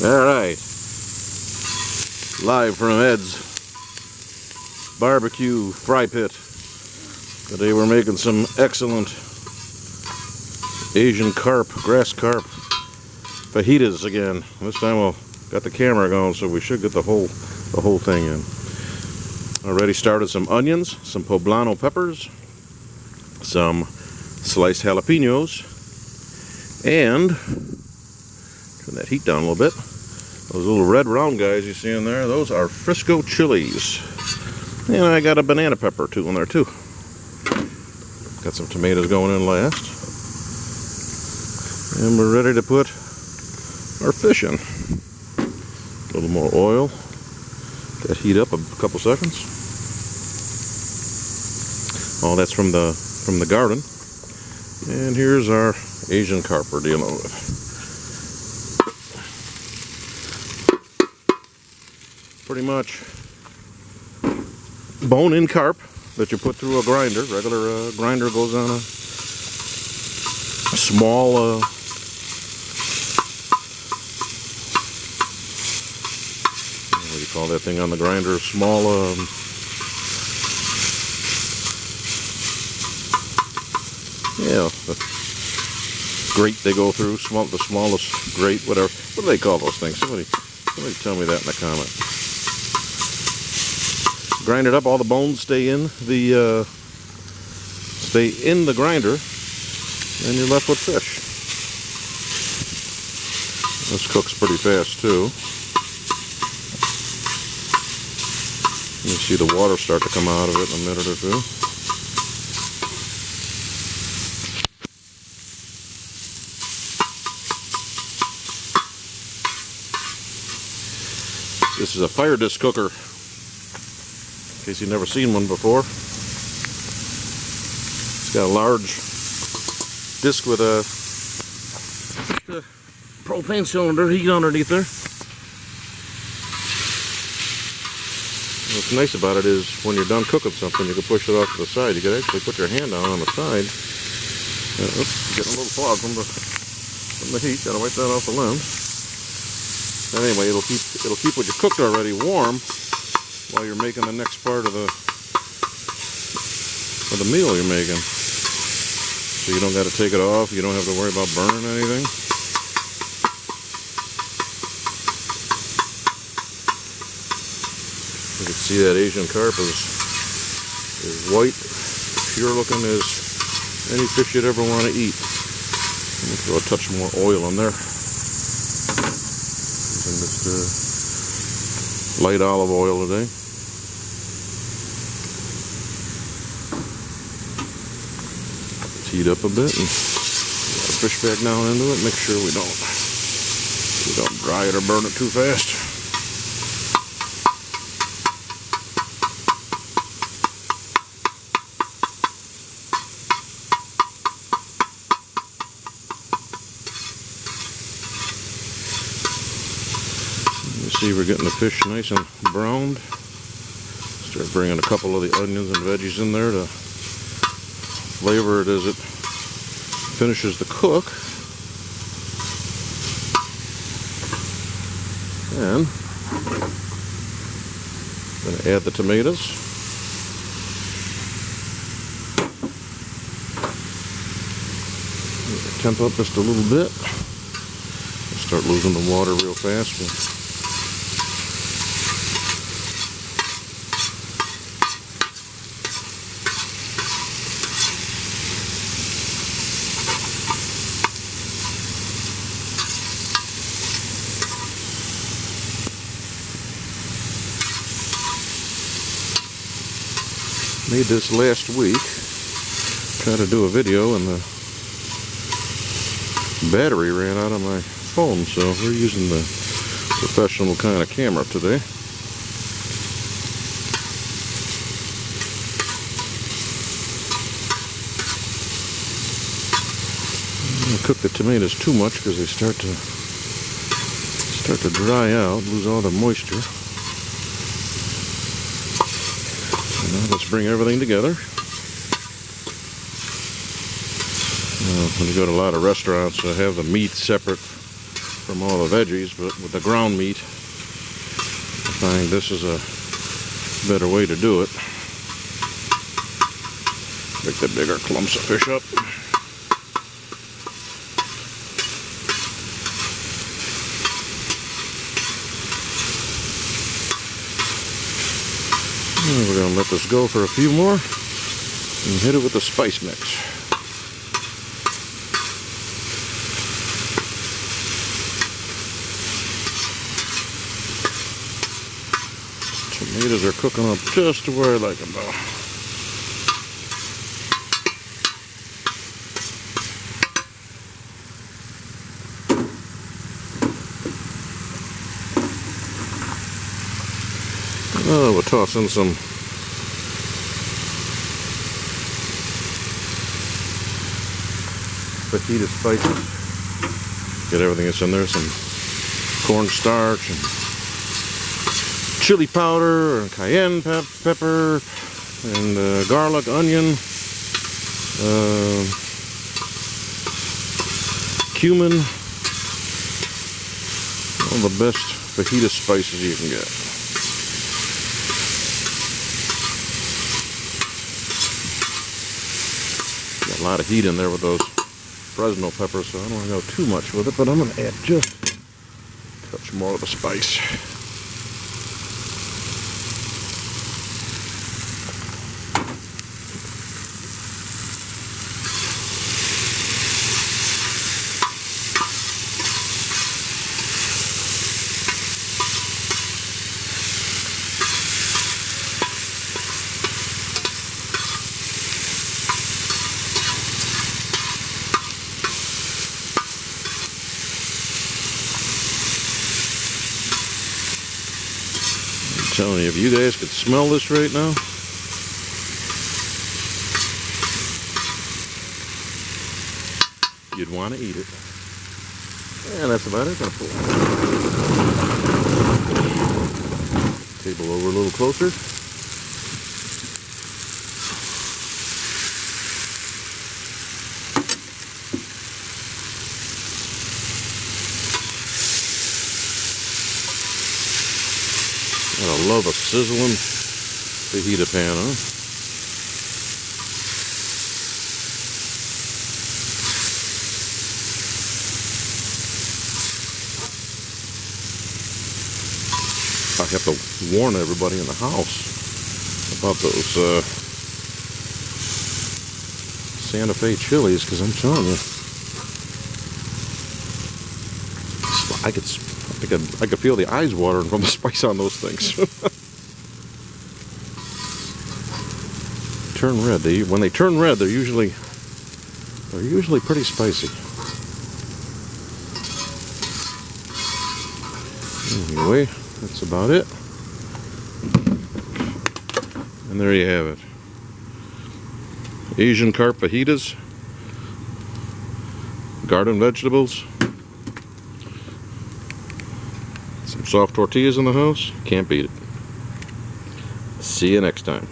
Alright, live from Ed's barbecue fry pit. Today we're making some excellent Asian carp, grass carp fajitas again. This time we'll got the camera going, so we should get the whole thing in. Already started some onions, some poblano peppers, some sliced jalapenos, and turn that heat down a little bit. Those little red round guys you see in there, those are Frisco chilies. And I got a banana pepper too in there too. Got some tomatoes going in last. And we're ready to put our fish in. A little more oil. That heat up a couple seconds. All that's from the garden. And here's our Asian carp we're dealing with. Pretty much bone-in carp that you put through a grinder. Regular grinder goes on a small what do you call that thing on the grinder? Small yeah, the grate they go through, the smallest grate, whatever. What do they call those things? Somebody tell me that in the comment. Grind it up, all the bones stay in the grinder, and you're left with fish. This cooks pretty fast too. You see the water start to come out of it in a minute or two. This is a fire disc cooker. In case you've never seen one before. It's got a large disc with a propane cylinder heat underneath there. What's nice about it is when you're done cooking something, you can push it off to the side. You can actually put your hand down on the side. Oops, getting a little fog from the heat. Gotta wipe that off the lens. Anyway, it'll keep what you cooked already warm while you're making the next part of the meal you're making. So you don't got to take it off. You don't have to worry about burning anything. You can see that Asian carp is white, pure looking as any fish you'd ever want to eat. Let me throw a touch more oil in there. Using this light olive oil today. Heat up a bit and put the fish back down into it. Make sure we don't dry it or burn it too fast. You see we're getting the fish nice and browned. Start bringing a couple of the onions and veggies in there to flavor it as it finishes the cook. And I'm going to add the tomatoes. Temp up just a little bit. Start losing the water real fast. Made this last week. Tried to do a video and the battery ran out of my phone, so we're using the professional kind of camera today. I don't cook the tomatoes too much because they start to dry out, lose all the moisture. Now let's bring everything together. When you go to a lot of restaurants, they have the meat separate from all the veggies, but with the ground meat, I find this is a better way to do it. Pick the bigger clumps of fish up. And we're going to let this go for a few more and hit it with the spice mix. Tomatoes are cooking up just to where I like them though. Oh, we'll toss in some fajita spices. Get everything that's in there, some cornstarch and chili powder and cayenne pepper and garlic, onion, cumin, all the best fajita spices you can get. Got a lot of heat in there with those Fresno peppers, so I don't want to go too much with it, but I'm going to add just a touch more of the spice. I'm telling you, if you guys could smell this right now, you'd want to eat it. And that's about it. Gonna pull the table over a little closer. I love a sizzling fajita pan, huh? I have to warn everybody in the house about those Santa Fe chilies, because I'm telling you, I could feel the eyes watering from the spice on those things. Turn red. When they turn red, they're usually pretty spicy. Anyway, that's about it. And there you have it. Asian carp fajitas, garden vegetables, some soft tortillas in the house. Can't beat it. See you next time.